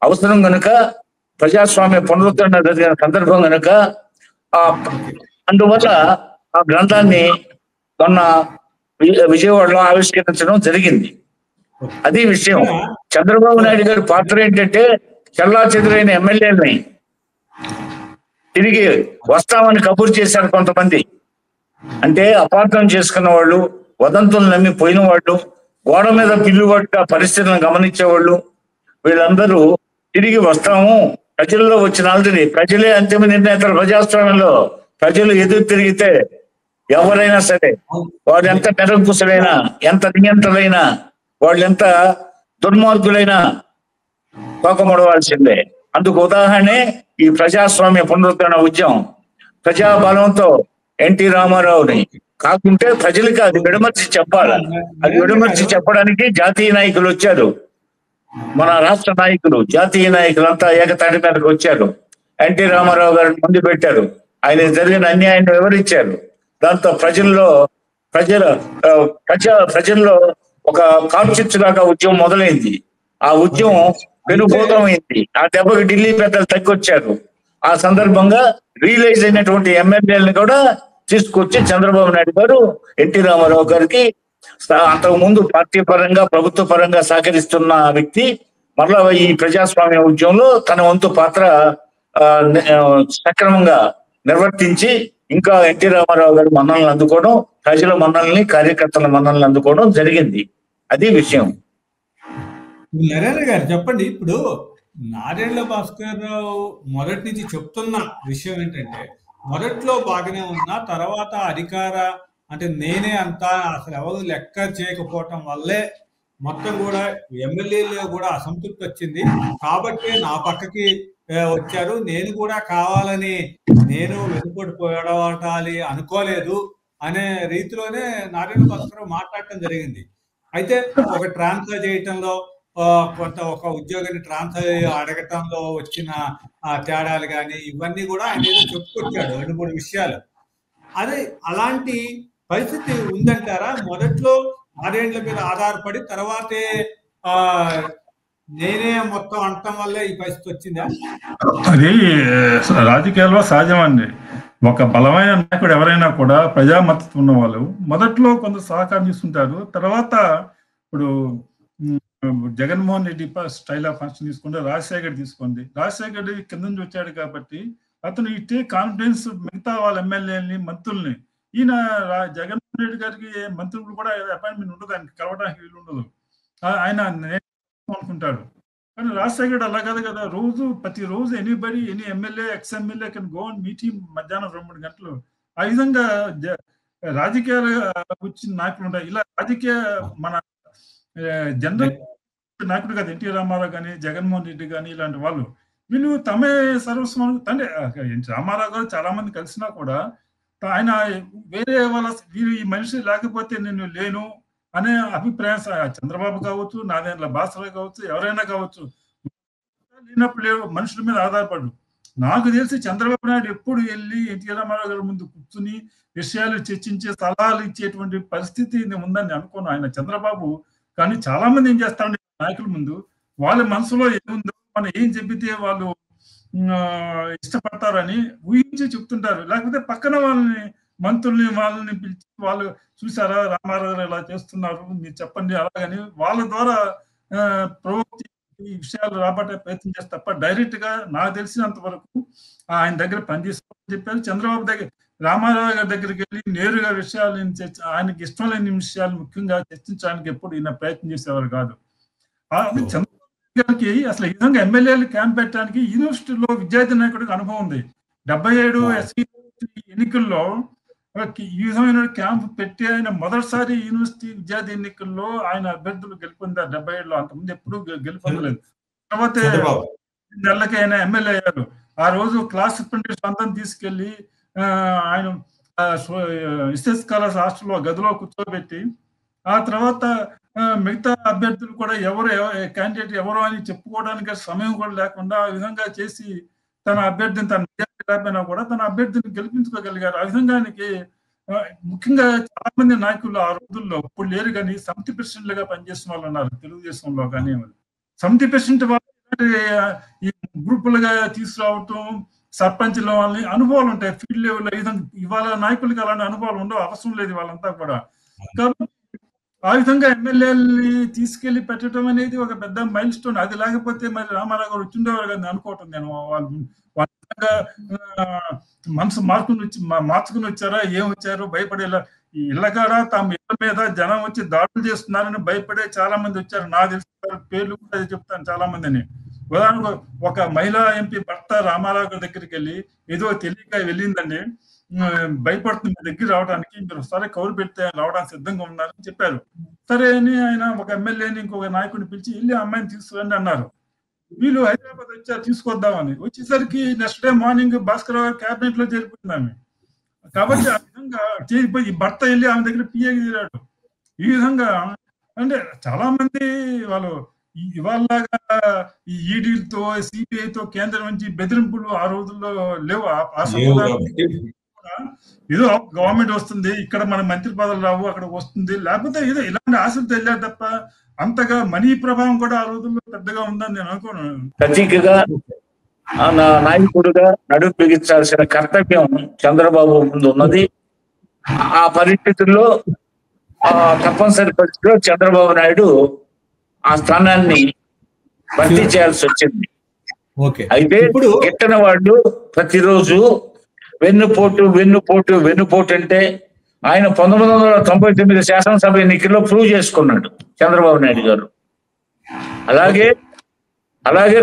అవసరం కనుక, ప్రజాస్వామ్య పునరుద్ధరణ జరిగిన సందర్భం కనుక అందువల్ల ఆ గ్రంథాన్ని మొన్న విజయవాడలో ఆవిష్కరించడం జరిగింది. అది విషయం. చంద్రబాబు నాయుడు గారి పాత్ర ఏంటంటే చల్లా చెదురైన ఎమ్మెల్యేలని తిరిగి వస్తామని కబురు చేశారు కొంతమంది. అంటే అపార్థం చేసుకున్న వాళ్ళు, వదంతులు నమ్మి పోయిన వాళ్ళు, గోడ మీద పిల్లుబట్ట పరిస్థితులను గమనించేవాళ్ళు, వీళ్ళందరూ తిరిగి వస్తాము. ప్రజల్లో వచ్చిన ఆల్రెడీ ప్రజలే అంతిమ నిర్ణేతలు. ప్రజాస్వామ్యంలో ప్రజలు ఎదురు తిరిగితే ఎవరైనా సరే, వాడు ఎంత నిరంకుశులైనా, ఎంత నియంత్రులైనా, వాళ్ళు ఎంత దుర్మార్గులైనా తోకముడవలసిందే. అందుకు ఉదాహరణే ఈ ప్రజాస్వామ్య పునరుద్ధరణ ఉద్యమం. ప్రజాబలంతో ఎన్టీ రామారావుని కాకుంటే ప్రజలకి అది విడమర్చి చెప్పాలి. అది విడమర్చి చెప్పడానికి జాతీయ నాయకులు వచ్చారు. మన రాష్ట్ర నాయకులు, జాతీయ నాయకులు అంతా ఏకతాటి మీదకి వచ్చారు. ఎన్టీ రామారావు గారిని ముందు పెట్టారు. ఆయన జరిగిన అన్యాయాన్ని వివరించారు. దాంతో ప్రజల్లో ఒక కార్చిచ్చులాగా ఉద్యమం మొదలైంది. ఆ ఉద్యమం పెనుభూతమైంది. ఆ దెబ్బకి ఢిల్లీ పెద్దలు తగ్గొచ్చారు. ఆ సందర్భంగా రియలైజ్ అయినటువంటి ఎమ్మెల్యేలను కూడా తీసుకొచ్చి చంద్రబాబు నాయుడు గారు ఎన్టీ రామారావు గారికి అంతకు ముందు పార్టీ పరంగా, ప్రభుత్వ పరంగా సహకరిస్తున్న వ్యక్తి మరలా ఈ ప్రజాస్వామ్య ఉద్యమంలో తన వంతు పాత్ర సక్రమంగా నిర్వర్తించి ఇంకా ఎన్టీ రామారావు గారి మన్నలను అందుకోవడం, ప్రజల మన్నల్ని, కార్యకర్తల మన్నల్ని అందుకోవడం జరిగింది. అది విషయం. నరేంద్ర గారు చెప్పండి. ఇప్పుడు నాదెండ్ల భాస్కర్ రావు మొదటి నుంచి చెప్తున్న విషయం ఏంటంటే, మొదట్లో బాగానే ఉన్నా తర్వాత అధికార అంటే నేనే అంతా అసలు ఎవరు లెక్క చేయకపోవటం వల్లే మొత్తం కూడా ఎమ్మెల్యేలో కూడా అసంతృప్తి వచ్చింది. కాబట్టి నా పక్కకి వచ్చారు. నేను కూడా కావాలని నేను వెనుకొడి పోయడవటాలి అనుకోలేదు అనే రీతిలోనే నారాయణ భాస్కర్ మాట్లాడటం జరిగింది. అయితే ఒక ట్రాన్స్ఫర్ చేయటంలో కొంత ఒక ఉద్యోగిని ట్రాన్స్ఫర్ అడగటంలో వచ్చిన తేడాలు కానీ ఇవన్నీ కూడా ఆయన ఏదో చెప్పుకొచ్చాడు 2-3 విషయాలు. అదే అలాంటి పరిస్థితి ఉందంటారా? మొదట్లో 6 ఏళ్ల మీద ఆధారపడి తర్వాతే నేనే మొత్తం అనటం వల్లే ఈ పరిస్థితి వచ్చిందా? అది రాజకీయాల్లో సహజమండి. ఒక బలమైన నాయకుడు ఎవరైనా కూడా ప్రజా మద్దతు ఉన్న వాళ్ళు మొదట్లో కొంత సహకారం తీసుకుంటారు. తర్వాత ఇప్పుడు Jaganmohan Reddy style of function తీసుకుంటే రాజశేఖర్ తీసుకోండి. రాజశేఖర్ రెడ్డి కింద నుంచి వచ్చాడు కాబట్టి అతను ఇట్టే కాన్ఫిడెన్స్ మిగతా వాళ్ళ ఎమ్మెల్యేలని, మంత్రుల్ని. ఈయన జగన్మోహన్ రెడ్డి గారికి మంత్రులు కూడా అపాయింట్మెంట్ ఉండదు, ఆయనకి కలవడానికి వీలు ఉండదు. ఆయన అనుకుంటాడు. కానీ రాజశేఖర్ అలా కాదు కదా. ప్రతిరోజు any MLA, ex MLA can go and meet him మధ్యాహ్నం 2-3 గంటలు. ఆ విధంగా రాజకీయాలు వచ్చిన నాయకులు ఉంటాయి. ఇలా రాజకీయ మన జనరల్ నాయకుడు కదా ఎన్టీ రామారావు కానీ, జగన్మోహన్ రెడ్డి కానీ ఇలాంటి వాళ్ళు వీళ్ళు తమే సర్వస్వం. తండ్రి రామారావు గారు చాలా మంది కలిసినా కూడా ఆయన వేరే వాళ్ళ ఈ మనిషి లేకపోతే నేను లేను అనే అభిప్రాయం చంద్రబాబు కావచ్చు, నాదెండ్ల భాస్కర్ కావచ్చు, ఎవరైనా కావచ్చు, లేనప్పుడు మనుషుల మీద ఆధారపడు. నాకు తెలిసి చంద్రబాబు నాయుడు ఎప్పుడు వెళ్ళి ఎన్టీ రామారావు గారి ముందు కూర్చుని విషయాలు చర్చించే సలహాలు ఇచ్చేటువంటి పరిస్థితి ఉందని అనుకోను ఆయన చంద్రబాబు. కానీ చాలా మంది ఏం చేస్తారంటే నాయకుల ముందు వాళ్ళ మనసులో ఏముందో మనం ఏం చెబితే వాళ్ళు ఇష్టపడతారని ఊహించి చెప్తుంటారు. లేకపోతే పక్కన వాళ్ళని పిలిచి వాళ్ళు చూసారా రామారావు గారు ఇలా చేస్తున్నారు, మీరు చెప్పండి అలాగని వాళ్ళ ద్వారా ఈ విషయాలు రాబట్టే ప్రయత్నం చేస్తే తప్ప డైరెక్ట్ గా నాకు తెలిసినంత వరకు ఆయన దగ్గర పనిచేసుకోమని చెప్పారు. చంద్రబాబు దగ్గర రామారావు గారి దగ్గరికి వెళ్ళి నేరుగా విషయాలు ఆయనకి ఇష్టం లేని విషయాలు ముఖ్యంగా చర్చించడానికి ఎప్పుడు ఈయన ప్రయత్నం చేసేవారు కాదు. చంద్రబాబు గారికి అసలు ఈ విధంగా ఎమ్మెల్యేలు క్యాంప్ పెట్టడానికి యూనివర్సిటీలో విద్యార్థి నాయకుడికి అనుభవం ఉంది. 77 ఎస్సీ ఎన్నికల్లో ఈ విధమైన క్యాంప్ పెట్టి ఆయన మొదటిసారి యూనివర్సిటీ విద్యార్థి ఎన్నికల్లో ఆయన అభ్యర్థులు గెలుపొందారు 77లో. అంతకుముందు ఎప్పుడు గెలుపొందలేదు. తర్వాత నెలలకి ఆయన ఎమ్మెల్యే అయ్యారు. ఆ రోజు క్లాస్ సూపరింటెండెంట్ అందరం తీసుకెళ్లి ఆయన ఎస్ఎస్ కాలేజ్ హాస్టల్లో గదిలో కూర్చోబెట్టి ఆ తర్వాత మిగతా అభ్యర్థులు కూడా ఎవరు క్యాండిడేట్ ఎవరు అని చెప్పుకోవడానికి సమయం కూడా లేకుండా ఆ విధంగా చేసి తన అభ్యర్థిని తన మెజారిటీ లేకపోయినా కూడా తన అభ్యర్థిని గెలిపించుకోగలిగారు. ఆ విధంగా ముఖ్యంగా చాలా మంది నాయకులు ఆ రోజుల్లో ఇప్పుడు లేరు కానీ సమితి ప్రెసిడెంట్లుగా పనిచేసిన వాళ్ళు ఉన్నారు తెలుగుదేశంలో. కానీ సమితి ప్రెసిడెంట్ వాళ్ళు ఈ గ్రూపులుగా తీసుకురావటం సర్పంచ్ల వాళ్ళని అనుభవాలు ఉంటాయి ఫీల్డ్ లెవెల్లో. ఇవాళ నాయకులకి అలాంటి అనుభవాలు ఉండవు, అవసరం లేదు వాళ్ళంతా కూడా. కాబట్టి ఆ విధంగా ఎమ్మెల్యేలని తీసుకెళ్లి పెట్టడం అనేది ఒక పెద్ద మైల్ స్టోన్. అది లేకపోతే మరి రామారావు గారు వచ్చిండేవారు కదా అనుకోవటం నేను. వాళ్ళ మనసు మార్చుకుని వచ్చారా, ఏం వచ్చారో భయపడేలా ఇళ్ళకాడ తమ ఇళ్ళ మీద జనం వచ్చి దాడులు చేస్తున్నారని భయపడే చాలా మంది వచ్చారు. నాకు తెలిసిన పేర్లు కూడా చెప్తాను చాలా మందిని. ఉదాహరణకు ఒక మహిళా ఎంపీ భర్త రామారావు గారి దగ్గరికి వెళ్ళి ఏదో తెలియక వెళ్ళిందండి, భయపడుతుంది మీ దగ్గర రావడానికి, మీరు ఒకసారి కౌరు పెడితే రావడానికి సిద్ధంగా ఉన్నారని చెప్పారు. సరే అని ఆయన ఒక ఎమ్మెల్యేని ఇంకొక నాయకుడిని పిలిచి వెళ్ళి ఆ అమ్మాయిని తీసుకురండి అన్నారు. వీళ్ళు హైదరాబాద్ వచ్చారు తీసుకొద్దామని. వచ్చేసరికి next day morning Bhaskar Rao cabinet లో చేరిపోయింది ఆమె. కాబట్టి ఆ విధంగా చేరిపోయి భర్త వెళ్ళి ఆమె దగ్గర పిఏకి తీరాడు. ఈ విధంగా అంటే చాలా మంది వాళ్ళు ఇవాళగా ఈ ఈడీలతో సిబిఐతో కేంద్రం నుంచి బెదిరింపులు ఆ రోజుల్లో లేవు. ఏదో గవర్నమెంట్ వస్తుంది, ఇక్కడ మన మంత్రి పదవులు రావు, అక్కడ వస్తుంది, లేకపోతే ఏదో ఇలాంటి ఆశలు తెలియదు తప్ప అంతగా మనీ ప్రభావం కూడా ఆ రోజుల్లో పెద్దగా ఉందని నేను అనుకోను. ప్రతీకగా నాయకుడుగా నడుము బిగించాల్సిన కర్తవ్యం చంద్రబాబు ముందు ఉన్నది. ఆ పరిస్థితుల్లో తప్పనిసరి పరిస్థితిలో చంద్రబాబు నాయుడు ఆ స్థానాన్ని భర్తీ చేయాల్సి వచ్చింది. అయితే గిట్టన వాళ్ళు ప్రతిరోజు వెన్నుపోటు అంటే ఆయన 1999 శాసనసభ ఎన్నికల్లో ప్రూవ్ చేసుకున్నాడు చంద్రబాబు నాయుడు గారు. అలాగే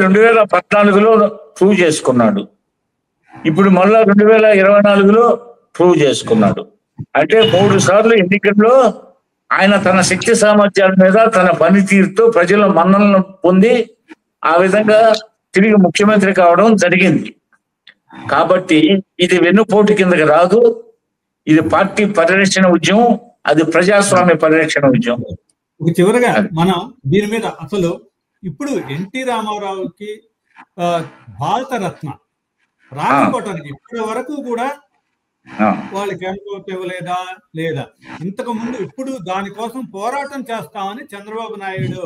2014లో ప్రూవ్ చేసుకున్నాడు. ఇప్పుడు మళ్ళా 2024లో ప్రూవ్ చేసుకున్నాడు. అంటే 3 సార్లు ఎన్నికల్లో ఆయన తన శక్తి సామర్థ్యాల మీద తన పనితీరుతో ప్రజల మన్ననలు పొంది ఆ విధంగా తిరిగి ముఖ్యమంత్రి కావడం జరిగింది. కాబట్టి ఇది వెన్నుపోటు కిందకి రాదు. ఇది పార్టీ పరిరక్షణ ఉద్యమం, అది ప్రజాస్వామ్య పరిరక్షణ ఉద్యమం. చివరగా మనం దీని మీద అసలు ఇప్పుడు ఎన్టీ రామారావుకి భారతరత్న రాకపోవటానికి ఇప్పటి వరకు కూడా వాళ్ళకి అనుకోవటం ఇవ్వలేదా లేదా? ఇంతకు ముందు ఇప్పుడు దానికోసం పోరాటం చేస్తామని చంద్రబాబు నాయుడు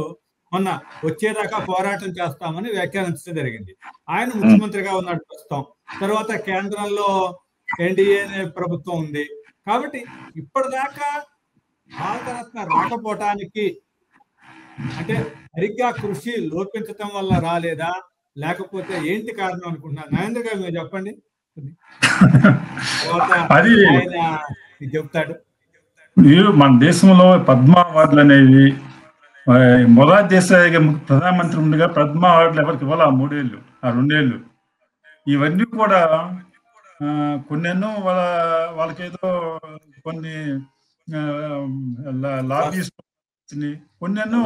మొన్న వచ్చేదాకా పోరాటం చేస్తామని వ్యాఖ్యానించడం జరిగింది. ఆయన ముఖ్యమంత్రిగా ఉన్నాడు ప్రస్తుతం. తర్వాత కేంద్రంలో ఎన్డీఏ ప్రభుత్వం ఉంది. కాబట్టి ఇప్పటిదాకా భారతరత్న రాకపోవటానికి అంటే సరిగ్గా కృషి లోపించటం వల్ల రాలేదా, లేకపోతే ఏంటి కారణం అనుకుంటున్నారు? నరేంద్ర గారు మీరు చెప్పండి. అది చెప్తాడు. మన దేశంలో పద్మ అవార్డులు అనేవి మొరార్జీ దేశాయ్ ప్రధానమంత్రి ఉండగా పద్మ అవార్డులు ఎవరికి ఇవ్వాలి? ఆ 3 ఏళ్ళు, ఆ 2 ఏళ్ళు. ఇవన్నీ కూడా కొన్నెన్నో వాళ్ళకేదో కొన్ని లాబీస్ట్ కొన్నెన్నో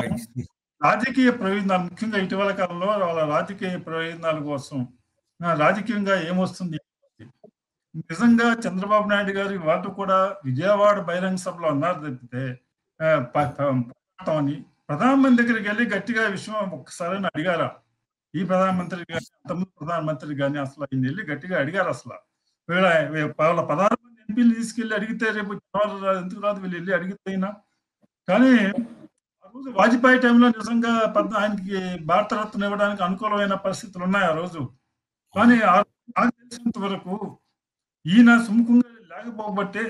రాజకీయ ప్రయోజనాలు, ముఖ్యంగా ఇటీవల కాలంలో వాళ్ళ రాజకీయ ప్రయోజనాల కోసం రాజకీయంగా ఏమొస్తుంది. నిజంగా చంద్రబాబు నాయుడు గారు వాళ్ళు కూడా విజయవాడ బహిరంగ సభలో అన్నారు తప్పితే అని ప్రధానమంత్రి దగ్గరికి వెళ్ళి గట్టిగా విషయం ఒక్కసారి అడిగారా? ఈ ప్రధానమంత్రి కానీ అంతకుముందు ప్రధానమంత్రి కానీ అసలు ఆయన వెళ్ళి గట్టిగా అడిగారు? అసలు వాళ్ళ 16 మంది ఎంపీలు తీసుకెళ్లి అడిగితే రేపు ఎందుకు రాదు వీళ్ళు వెళ్ళి అడిగితే అయినా. కానీ ఆ రోజు వాజ్పేయి టైంలో నిజంగా ఆయనకి భారతరత్న ఇవ్వడానికి అనుకూలమైన పరిస్థితులు ఉన్నాయి ఆ రోజు. కానీ నాకు తెలిసినంత వరకు ఈయన సుముఖంగా లేకపోబట్టే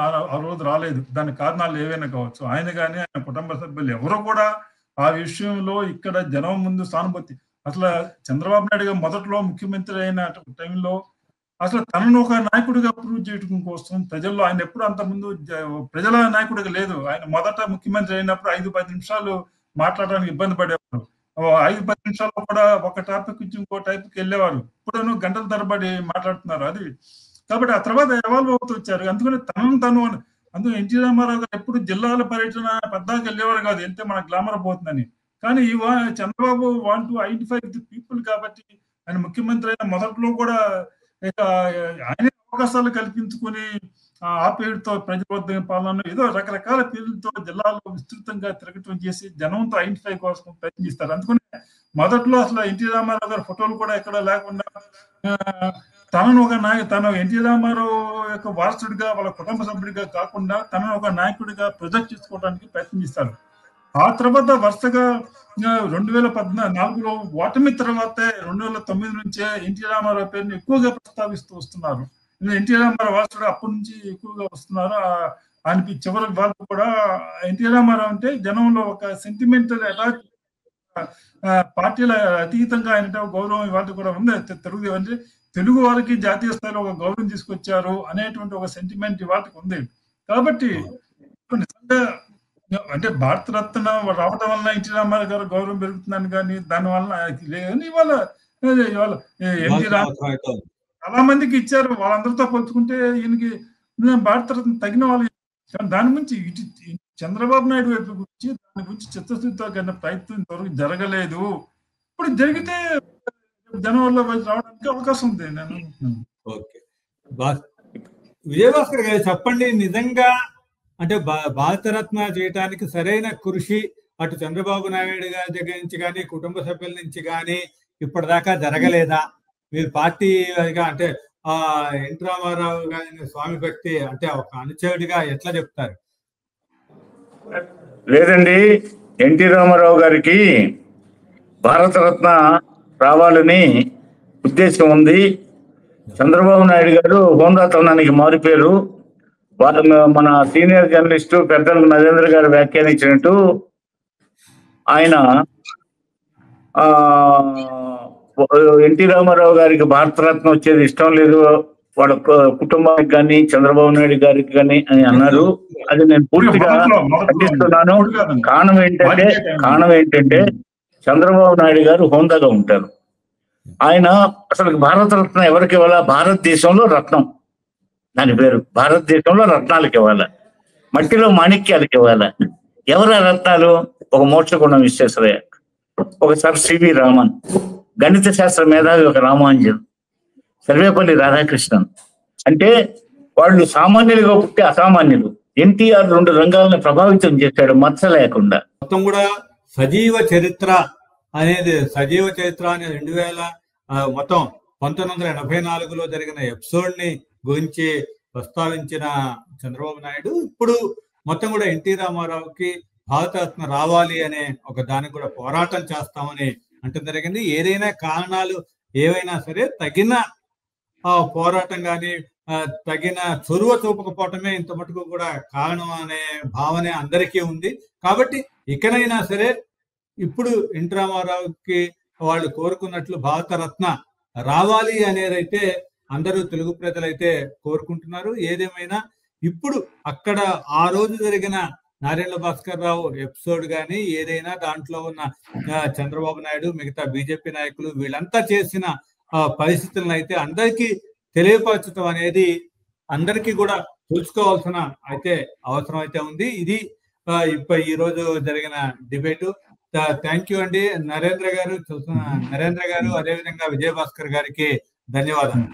ఆ రోజు రాలేదు. దానికి కారణాలు ఏవైనా కావచ్చు. ఆయన కానీ ఆయన కుటుంబ సభ్యులు ఎవరు కూడా ఆ విషయంలో ఇక్కడ జనం ముందు సానుభూతి. అసలు చంద్రబాబు నాయుడు గారు మొదట్లో ముఖ్యమంత్రి అయిన టైంలో అసలు తనను ఒక నాయకుడిగా ప్రూవ్ చేయడం కోసం ప్రజల్లో ఆయన ఎప్పుడు అంత ముందు ప్రజల నాయకుడిగా లేదు. ఆయన మొదట ముఖ్యమంత్రి అయినప్పుడు 5-10 నిమిషాలు మాట్లాడడానికి ఇబ్బంది పడేవారు. 5-10 నిమిషాల్లో కూడా ఒక టాపిక్ నుంచి ఇంకో టాపిక్ వెళ్ళేవారు. ఇప్పుడు గంటల తరబడి మాట్లాడుతున్నారు. అది కాబట్టి ఆ తర్వాత ఎవాల్వ్ అవుతూ వచ్చారు. అందుకని తను అందులో ఎన్టీ రామారావు గారు ఎప్పుడు జిల్లాల పర్యటన పెద్దగా వెళ్ళేవారు కాదు, వెళ్తే మన గ్లామర్ పోతుందని. కానీ Chandrababu want to identify with people కాబట్టి ఆయన ముఖ్యమంత్రి అయిన మొదట్లో కూడా ఇక ఆయన అవకాశాలు కల్పించుకుని ఆ పేరుతో ప్రజాబద్ధ పాలన ఏదో రకరకాల పేర్లతో జిల్లాలో విస్తృతంగా తిరగటం చేసి జనంతో ఐడెంటిఫై కోసం ప్రయత్నిస్తారు. అందుకని మొదట్లో అసలు ఎన్టీ రామారావు గారి ఫోటోలు కూడా ఎక్కడ లేకుండా తను ఎన్టీ రామారావు యొక్క వారసుడిగా వాళ్ళ కుటుంబ సభ్యుడిగా కాకుండా తనను ఒక నాయకుడిగా ప్రొజెక్ట్ చేసుకోవడానికి ప్రయత్నిస్తారు. ఆ తర్వాత వరుసగా 2014లో ఓటమి తర్వాతే 2009 నుంచే ఎన్టీ రామారావు పేరుని ఎక్కువగా ప్రస్తావిస్తూ వస్తున్నారు. ఎన్టీ రామారావు వారసుడు అప్పటి నుంచి ఎక్కువగా వస్తున్నారు. ఆయనకి చివరి వాళ్ళు కూడా ఎన్టీ రామారావు అంటే జనంలో ఒక సెంటిమెంటల్ అటాచ్, పార్టీల అతీతంగా ఆయన గౌరవం ఇవాళ కూడా ఉంది. తెలుగు వారికి జాతీయ స్థాయిలో ఒక గౌరవం తీసుకొచ్చారు అనేటువంటి ఒక సెంటిమెంట్ ఇవాళకి ఉంది. కాబట్టి నిజంగా అంటే భారతరత్న రావడం వల్ల ఎన్టీ రామారావు గారు గౌరవం పెరుగుతుందని కానీ దానివల్ల లేదని ఇవాళ ఎన్టీ రామారావు చాలా మందికి ఇచ్చారు. వాళ్ళందరితో పంచుకుంటే ఈయనకి భారతరత్న తగిన వాళ్ళు. దాని గురించి చంద్రబాబు నాయుడు వైపు గురించి దాని గురించి చిత్తశుద్ధితో కన్నా ప్రయత్నం ఇంతవరకు జరగలేదు. ఇప్పుడు జరిగితే జనవరిలో రావడానికి అవకాశం ఉంది. నేను ఓకే, విజయభాస్కర్ గారు చెప్పండి, నిజంగా అంటే భారతరత్న చేయడానికి సరైన కృషి అటు చంద్రబాబు నాయుడు గారి దగ్గర నుంచి కానీ కుటుంబ సభ్యుల నుంచి కానీ ఇప్పటిదాకా జరగలేదా? మీరు పార్టీగా అంటే ఎన్టీ రామారావు గారిని స్వామి భక్తి అంటే ఒక అనుచరుడిగా ఎట్లా చెప్తారు? లేదండి, ఎన్టీ రామారావు గారికి భారతరత్న రావాలని ఉద్దేశం ఉంది. చంద్రబాబు నాయుడు గారు హోందాతనానికి మారిపోయారు. మన సీనియర్ జర్నలిస్టు పెద్దలు నరేంద్ర గారు వ్యాఖ్యానించినట్టు ఆయన ఎన్టీ రామారావు గారికి భారతరత్న వచ్చేది ఇష్టం లేదు వాళ్ళ కుటుంబానికి కానీ చంద్రబాబు నాయుడు గారికి కానీ అని అన్నారు. అది నేను పూర్తిగా ఖండిస్తున్నాను. కారణం ఏంటంటే చంద్రబాబు నాయుడు గారు హోందాగా ఉంటారు. ఆయన అసలు భారతరత్న ఎవరికి ఇవ్వాలా? భారతదేశంలో రత్నం, దాని పేరు భారతదేశంలో రత్నాలకు ఇవ్వాలా, మట్టిలో మాణిక్యాలకు ఇవ్వాలా. ఎవరు రత్నాలు? ఒక మోక్షగుణం విశ్వేశ్వరయ్య, ఒక సర్ సివి రామన్, గణిత శాస్త్ర మేధావి ఒక రామాంజన్, సర్వేపల్లి రాధాకృష్ణన్. అంటే వాళ్ళు సామాన్యులుగా పుట్టి అసామాన్యులు. ఎన్టీఆర్ 2 రంగాలను ప్రభావితం చేశాడు మచ్చ లేకుండా. మొత్తం కూడా సజీవ చరిత్ర అనేది 2000 మొత్తం 1984లో జరిగిన ఎపిసోడ్ ని గురించి ప్రస్తావించిన చంద్రబాబు నాయుడు ఇప్పుడు మొత్తం కూడా ఎన్టీ రామారావుకి భారతరత్న రావాలి అనే ఒక దానికి కూడా పోరాటం చేస్తామని అంటం జరిగింది. ఏదైనా కారణాలు ఏవైనా సరే తగిన పోరాటం కానీ తగిన చొరవ చూపకపోవటమే ఇంత మటుకు కూడా కారణం అనే భావన అందరికీ ఉంది. కాబట్టి ఇకనైనా సరే ఇప్పుడు ఎన్టీ రామారావుకి వాళ్ళు కోరుకున్నట్లు భారతరత్న రావాలి అనేదైతే అందరూ తెలుగు ప్రజలైతే కోరుకుంటున్నారు. ఏదేమైనా ఇప్పుడు అక్కడ ఆ రోజు జరిగిన నారాయణ భాస్కర్ రావు ఎపిసోడ్ కానీ ఏదైనా దాంట్లో ఉన్న చంద్రబాబు నాయుడు మిగతా బీజేపీ నాయకులు వీళ్ళంతా చేసిన పరిస్థితులను అయితే అందరికీ తెలియపరచడం అనేది అందరికీ కూడా తెలుసుకోవాల్సిన అయితే అవసరం అయితే ఉంది. ఇది ఈ రోజు జరిగిన డిబేటు. థ్యాంక్ యూ అండి నరేంద్ర గారు, అదేవిధంగా విజయభాస్కర్ గారికి ధన్యవాదాలు.